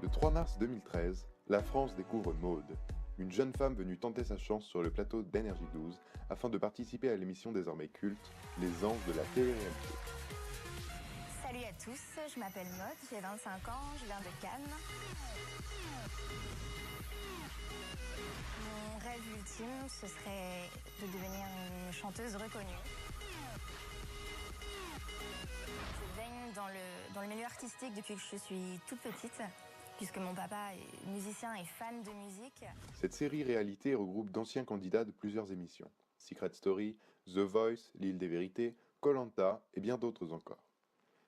Le 3 mars 2013, la France découvre Maude, une jeune femme venue tenter sa chance sur le plateau d'Énergie 12 afin de participer à l'émission désormais culte Les Anges de la télé-réalité. Salut à tous, je m'appelle Maude, j'ai 25 ans, je viens de Cannes. Mon rêve ultime, ce serait de devenir une chanteuse reconnue. Je baigne dans le milieu artistique depuis que je suis toute petite, puisque mon papa est musicien et fan de musique. Cette série réalité regroupe d'anciens candidats de plusieurs émissions. Secret Story, The Voice, L'Île des Vérités, Koh-Lanta et bien d'autres encore.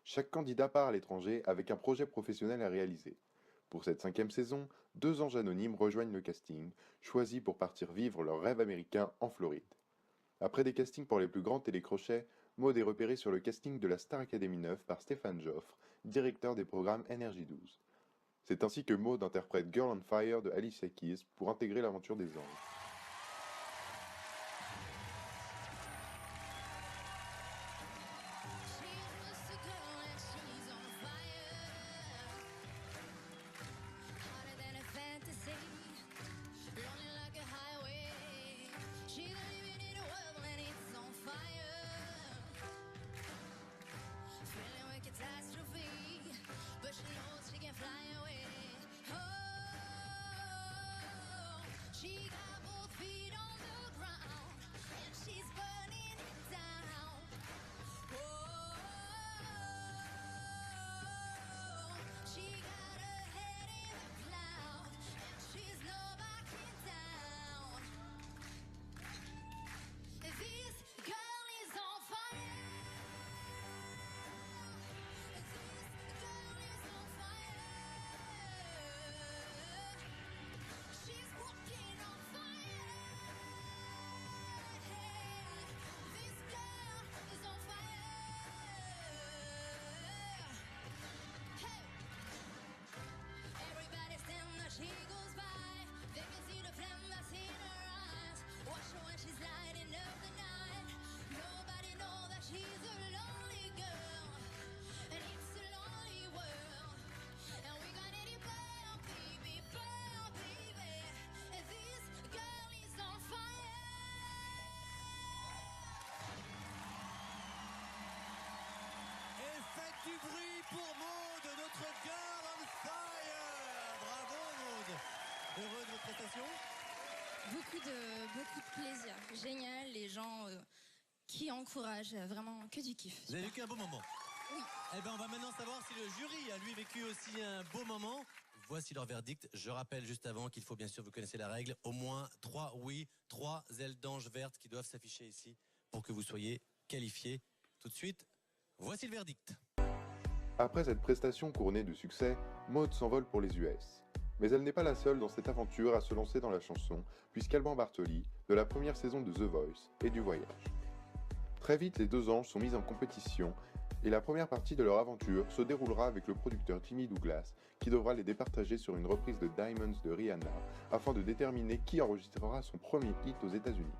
Chaque candidat part à l'étranger avec un projet professionnel à réaliser. Pour cette 5e saison, 2 anges anonymes rejoignent le casting, choisis pour partir vivre leur rêve américain en Floride. Après des castings pour les plus grands télécrochets, Maude est repérée sur le casting de la Star Academy 9 par Stéphane Joffre, directeur des programmes Énergie 12. C'est ainsi que Maude interprète Girl on Fire de Alicia Keys pour intégrer l'aventure des anges. She goes by, they can see the flame that's in her eyes. Watch her when she's lighting up the night. Nobody knows that she's a lonely girl, and it's a lonely world. And we got any burn, baby, and this girl is on fire. Et faites du bruit pour Maude, notre girl on fire. Bravo Maude. Heureux de votre prestation? Beaucoup de plaisir. Génial, les gens qui encouragent, vraiment que du kiff. Vous avez vécu un beau moment? Oui. Eh bien, on va maintenant savoir si le jury a lui vécu aussi un beau moment. Voici leur verdict. Je rappelle juste avant qu'il faut bien sûr, vous connaissez la règle, au moins 3 oui, 3 ailes d'ange vertes qui doivent s'afficher ici pour que vous soyez qualifiés. Tout de suite, voici le verdict. Après cette prestation couronnée de succès, Maude s'envole pour les US. Mais elle n'est pas la seule dans cette aventure à se lancer dans la chanson, puisqu'Alban Bartoli, de la première saison de The Voice et du Voyage. Très vite, les 2 anges sont mis en compétition, et la première partie de leur aventure se déroulera avec le producteur Jimmy Douglas, qui devra les départager sur une reprise de Diamonds de Rihanna, afin de déterminer qui enregistrera son premier hit aux États-Unis.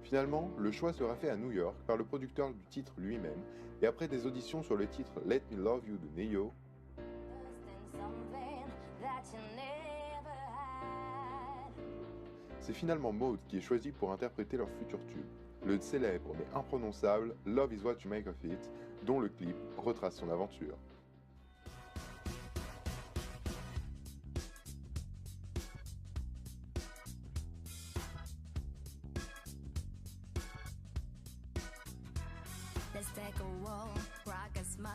Finalement, le choix sera fait à New York par le producteur du titre lui-même, et après des auditions sur le titre Let Me Love You de Ne-Yo, c'est finalement Maude qui est choisie pour interpréter leur futur tube, le célèbre mais imprononçable Love Is What You Make of It, dont le clip retrace son aventure. Let's take a walk, rock a smile.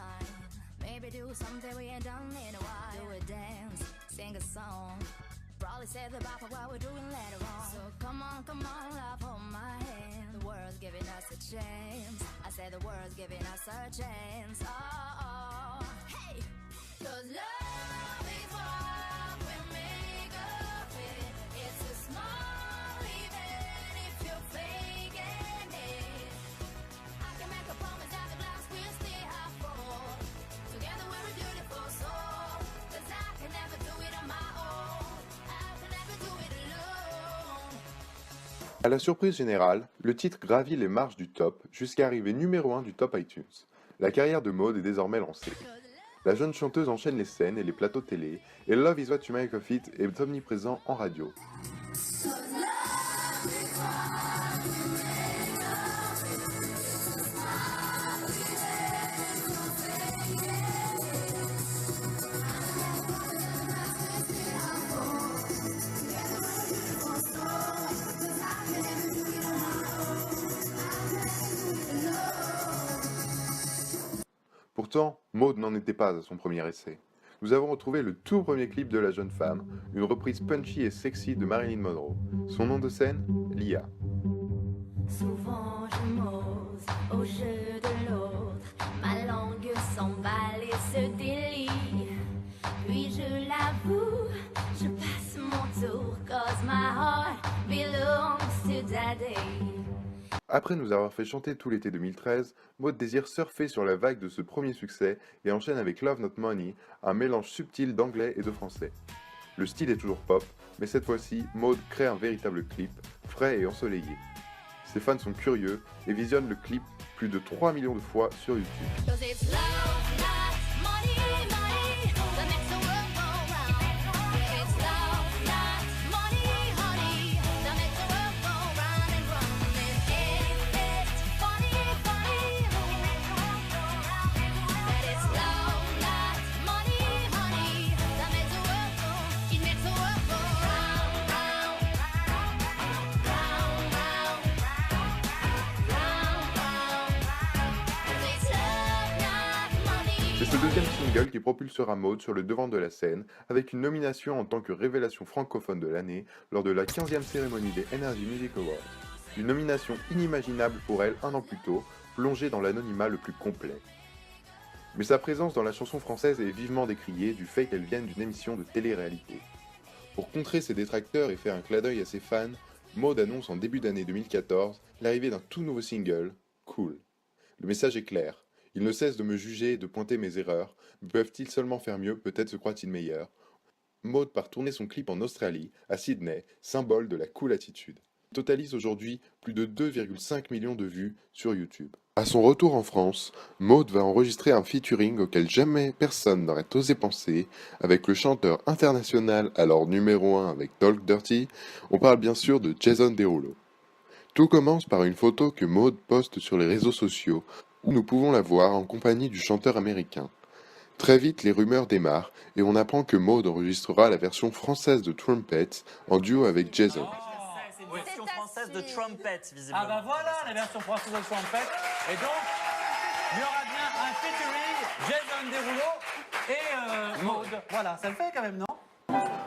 Maybe do something we ain't done in a while. Do a dance, sing a song. Probably say the bar for what we're doing later on. So come on, love, hold my hand. The world's giving us a chance. I said the world's giving us a chance. Oh, hey! 'Cause love is what we make of it. It's a small event if you're faking it. I can make a promise that the glass will stay half full. Together we're a beautiful soul. 'Cause I can never do it on my own. I can never do it alone. À la surprise générale, le titre gravit les marches du top jusqu'à arriver numéro 1 du top iTunes. La carrière de Maud est désormais lancée. La jeune chanteuse enchaîne les scènes et les plateaux télé, et Love Is What You Make of It est omniprésent en radio. Pourtant, Maud n'en était pas à son premier essai. Nous avons retrouvé le tout premier clip de la jeune femme, une reprise punchy et sexy de Marilyn Monroe. Son nom de scène, Lia. Souvent je m'ose au jeu de l'autre, ma langue s'emballe et se délie. Puis je l'avoue, je passe mon tour, cause my heart belongs to daddy. Après nous avoir fait chanter tout l'été 2013, Maud désire surfer sur la vague de ce premier succès et enchaîne avec Love Not Money, un mélange subtil d'anglais et de français. Le style est toujours pop, mais cette fois-ci, Maud crée un véritable clip, frais et ensoleillé. Ses fans sont curieux et visionnent le clip plus de 3 millions de fois sur YouTube. Cause it's love, not money, money, that makes the world go round. It's love, not money, honey, that makes the world go round and round. It's funny, funny, that it's love, not money, honey, that makes the world go, it makes the world go round, round, round, round, round, round. It's love, not money. C'est ce deuxième single qui propulsera Maud sur le devant de la scène, avec une nomination en tant que révélation francophone de l'année lors de la 15e cérémonie des Energy Music Awards. Une nomination inimaginable pour elle un an plus tôt, plongée dans l'anonymat le plus complet. Mais sa présence dans la chanson française est vivement décriée du fait qu'elle vienne d'une émission de télé-réalité. Pour contrer ses détracteurs et faire un clin d'œil à ses fans, Maud annonce en début d'année 2014 l'arrivée d'un tout nouveau single, Cool. Le message est clair. Ils ne cessent de me juger et de pointer mes erreurs, mais peuvent-ils seulement faire mieux, peut-être se croient-ils meilleurs. Maud part tourner son clip en Australie, à Sydney, symbole de la cool attitude. Il totalise aujourd'hui plus de 2,5 millions de vues sur YouTube. À son retour en France, Maud va enregistrer un featuring auquel jamais personne n'aurait osé penser, avec le chanteur international alors numéro 1 avec Talk Dirty, on parle bien sûr de Jason Derulo. Tout commence par une photo que Maud poste sur les réseaux sociaux, où nous pouvons la voir en compagnie du chanteur américain. Très vite, les rumeurs démarrent et on apprend que Maud enregistrera la version française de Trumpet en duo avec Jason. C'est une version française de Trumpet, visiblement. Ah bah voilà, la version française de Trumpet. Et donc, il y aura bien un featuring Jason Derulo et Maud. Voilà, ça le fait quand même, non?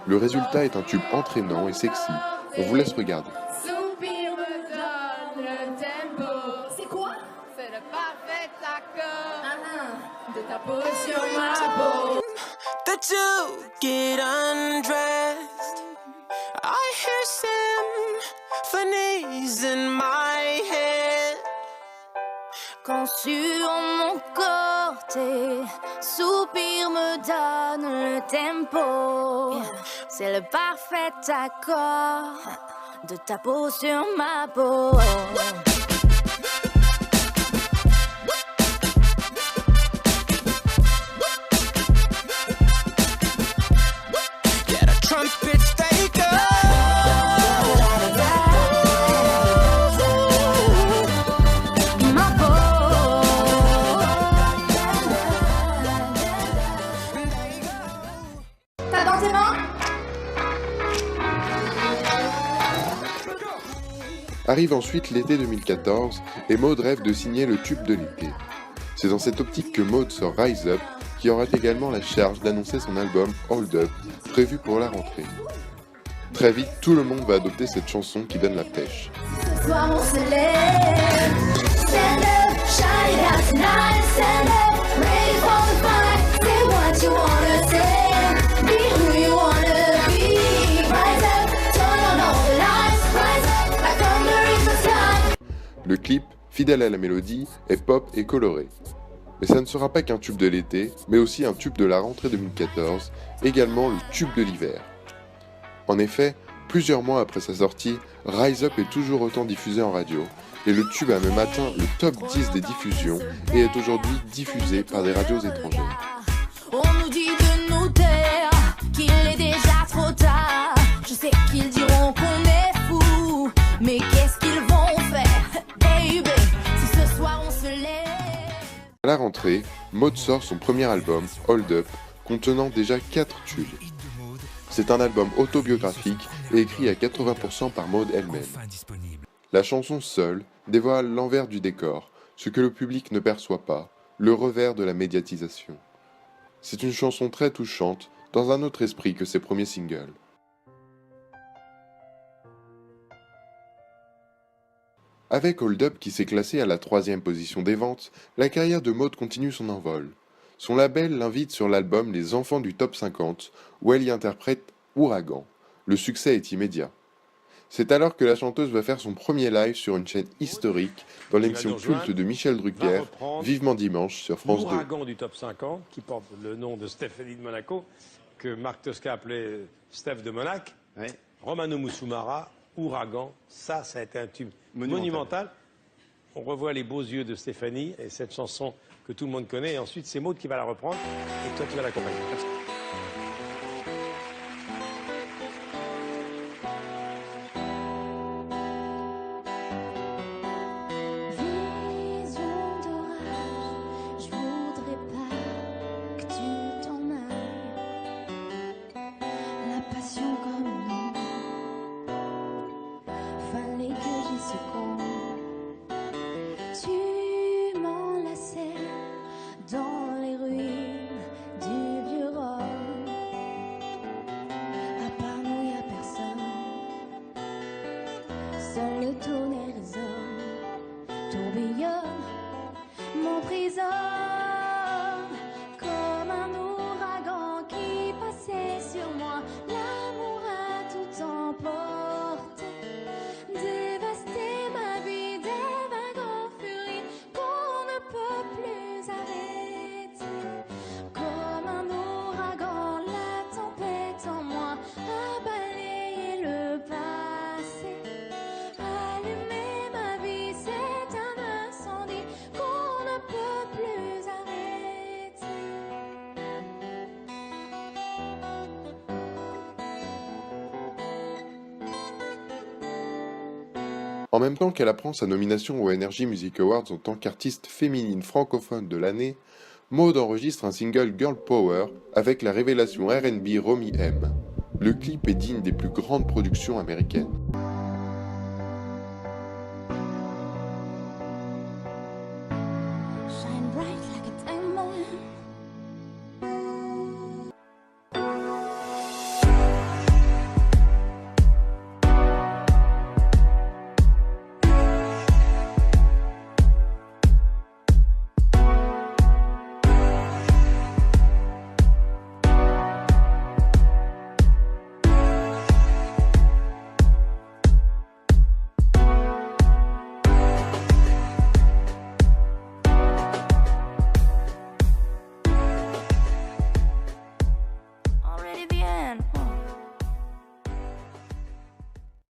Le résultat est un tube entraînant et sexy. On vous laisse regarder. Soupir me donne le tempo. C'est quoi? C'est le parfait accord de ta peau sur ma peau. The two get undressed. I hear symphonies in my head. Quand sur mon corps tes soupirs me donnent le tempo. C'est le parfait accord de ta peau sur ma peau. Yeah, the trumpets they go. Ma peau. T'as dans tes mains? Arrive ensuite l'été 2014 et Maud rêve de signer le tube de l'été. C'est dans cette optique que Maud sort Rise Up, qui aura également la charge d'annoncer son album Hold Up, prévu pour la rentrée. Très vite, tout le monde va adopter cette chanson qui donne la pêche. Ce soir on se lève. Stand up, shine it out tonight. Stand up, ready for the fight. Say what you wanna say. Be who you wanna be. Rise up, turn on all the lights. Rise up, like thunder in the sky. Le clip, fidèle à la mélodie, est pop et coloré. Mais ça ne sera pas qu'un tube de l'été, mais aussi un tube de la rentrée 2014, également le tube de l'hiver. En effet, Plusieurs mois après sa sortie, Rise Up est toujours autant diffusé en radio, et le tube a même atteint le top 10 des diffusions et est aujourd'hui diffusé par des radios étrangères. On nous dit de nous taire, qu'il est déjà trop tard. Je sais qu'ils diront qu'on est fou, mais qu'est-ce qu'ils vont faire, baby, si ce soir on se lève. À la rentrée, Maud sort son premier album, Hold Up, contenant déjà 4 tubes. C'est un album autobiographique et écrit à 80% par Maud elle-même. La chanson seule dévoile l'envers du décor, ce que le public ne perçoit pas, le revers de la médiatisation. C'est une chanson très touchante, dans un autre esprit que ses premiers singles. Avec Hold Up qui s'est classé à la 3e position des ventes, la carrière de Maud continue son envol. Son label l'invite sur l'album Les Enfants du Top 50, où elle y interprète Ouragan. Le succès est immédiat. C'est alors que la chanteuse va faire son premier live sur une chaîne historique dans l'émission culte de Michel Drucker, Vivement Dimanche sur France 2. L'ouragan du Top 50, qui porte le nom de Stéphanie de Monaco, que Marc Tosca appelait Steph de Monac. Ouais. Romano Musumara, Ouragan, ça a été un tube monumental. On revoit les beaux yeux de Stéphanie et cette chanson que tout le monde connaît. Et ensuite, c'est Maud qui va la reprendre et toi, tu vas l'accompagner. Vision d'orage, je voudrais pas que tu t'en ailles. La passion comme nous, fallait que j'y succombe. Tu m'enlaçais dans les ruines du vieux Rome. À part nous, y a personne. Seul le tonnerre résonne, tourbillonne, m'emprisonne comme un ouragan qui passait sur moi. L'amour a tout emporté, dévasté ma vie, des vagues en furie qu'on ne peut plus arrêter. Comme un ouragan, la tempête en moi a balayé le passé. Allumer ma vie, c'est un incendie qu'on ne peut plus arrêter. En même temps qu'elle apprend sa nomination aux Energy Music Awards en tant qu'artiste féminine francophone de l'année, Maud enregistre un single Girl Power avec la révélation R&B Romy M. Le clip est digne des plus grandes productions américaines.